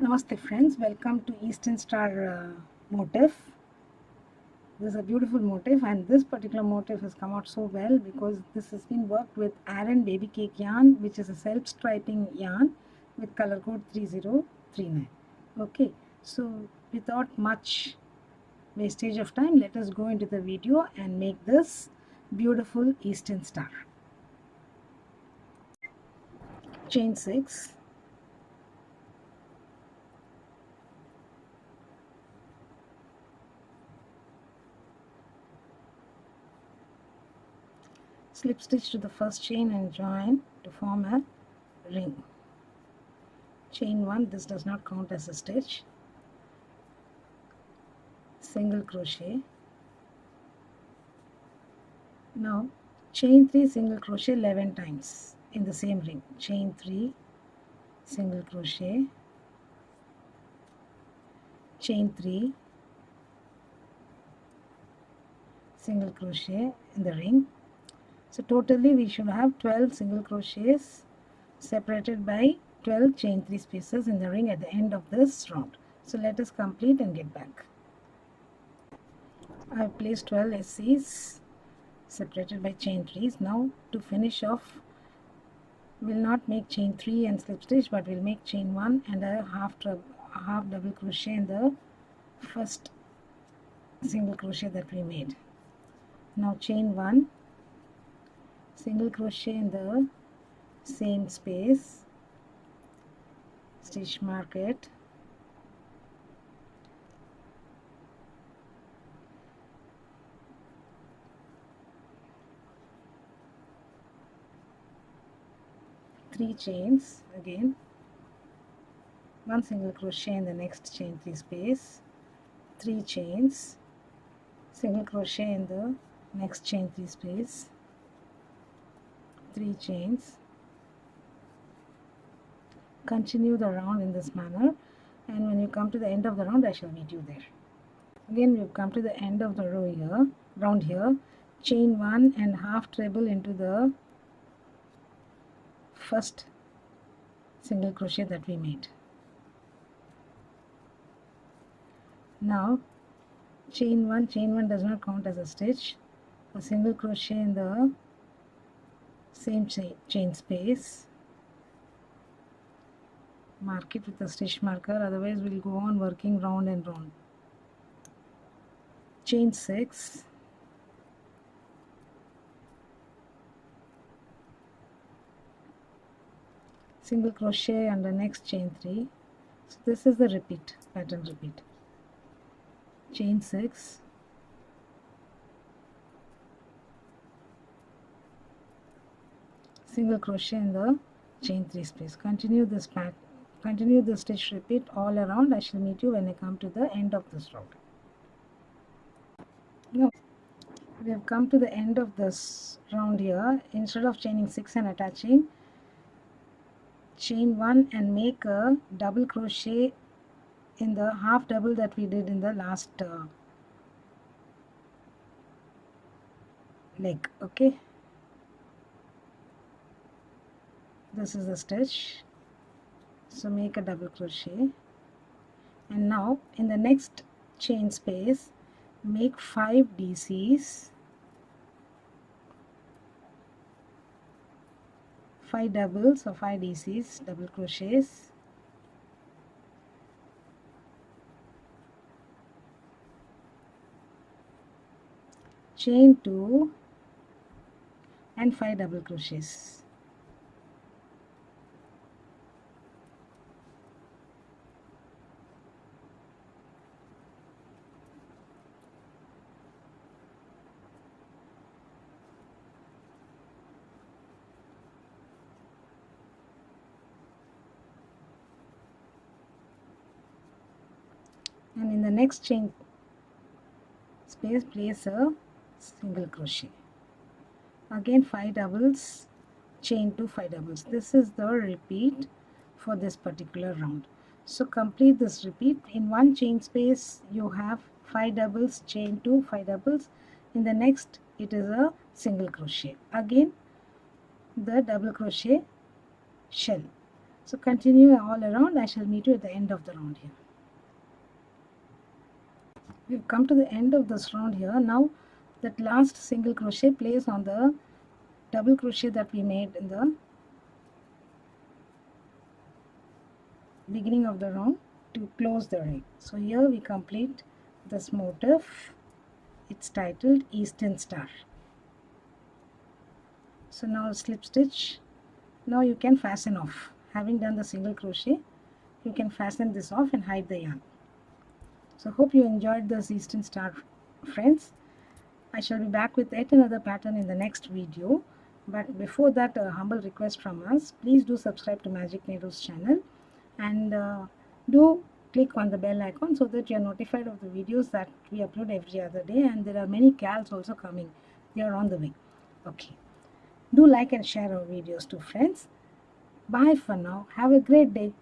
Namaste friends, welcome to Eastern Star motif. This is a beautiful motif, and this particular motif has come out so well because this has been worked with Aran baby cake yarn, which is a self-striping yarn with color code 3039. Okay, so without much wastage of time, let us go into the video and make this beautiful Eastern Star. Chain 6, slip stitch to the first chain and join to form a ring. Chain 1, this does not count as a stitch. Single crochet. Now chain 3 single crochet 11 times in the same ring. Chain 3 single crochet, chain 3 single crochet in the ring. So totally we should have 12 single crochets separated by 12 chain 3 spaces in the ring at the end of this round. So let us complete and get back. I have placed 12 SCs separated by chain 3s. Now to finish off, we'll not make chain 3 and slip stitch, but we'll make chain 1 and a half double crochet in the first single crochet that we made. Now chain 1 single crochet in the same space, stitch mark it, three chains again, one single crochet in the next chain 3 space, 3 chains, single crochet in the next chain 3 space, 3 chains. Continue the round in this manner, and when you come to the end of the round I shall meet you there. Again we've come to the end of the round here, chain 1 and half treble into the first single crochet that we made. Now chain 1 does not count as a stitch. A single crochet in the same chain space, mark it with a stitch marker, otherwise we'll go on working round and round. Chain 6, single crochet under next chain 3. So this is the repeat pattern. Repeat chain 6, single crochet in the chain 3 space. Continue the stitch repeat all around. I shall meet you when I come to the end of this round. Now we have come to the end of this round here. Instead of chaining 6 and attaching, chain 1 and make a double crochet in the half double that we did in the last leg. Okay, this is the stitch, so make a double crochet, and now in the next chain space make 5 DCs, 5 doubles or 5 DCs, double crochets, chain 2 and 5 double crochets. And in the next chain space place a single crochet, again 5 doubles, chain 2, 5 doubles. This is the repeat for this particular round. So complete this repeat. In one chain space you have 5 doubles, chain 2, 5 doubles. In the next it is a single crochet, again the double crochet shell. So continue all around. I shall meet you at the end of the round here. We've come to the end of this round here. Now that last single crochet, place on the double crochet that we made in the beginning of the round to close the ring. So here we complete this motif. It's titled Eastern Star. So now slip stitch. Now you can fasten off. Having done the single crochet, you can fasten this off and hide the yarn. So hope you enjoyed this Eastern Star, friends. I shall be back with yet another pattern in the next video. But before that, a humble request from us. Please do subscribe to Magic Needles channel and do click on the bell icon so that you are notified of the videos that we upload every other day. And there are many cals also coming. They are on the way. Okay. Do like and share our videos to friends. Bye for now. Have a great day.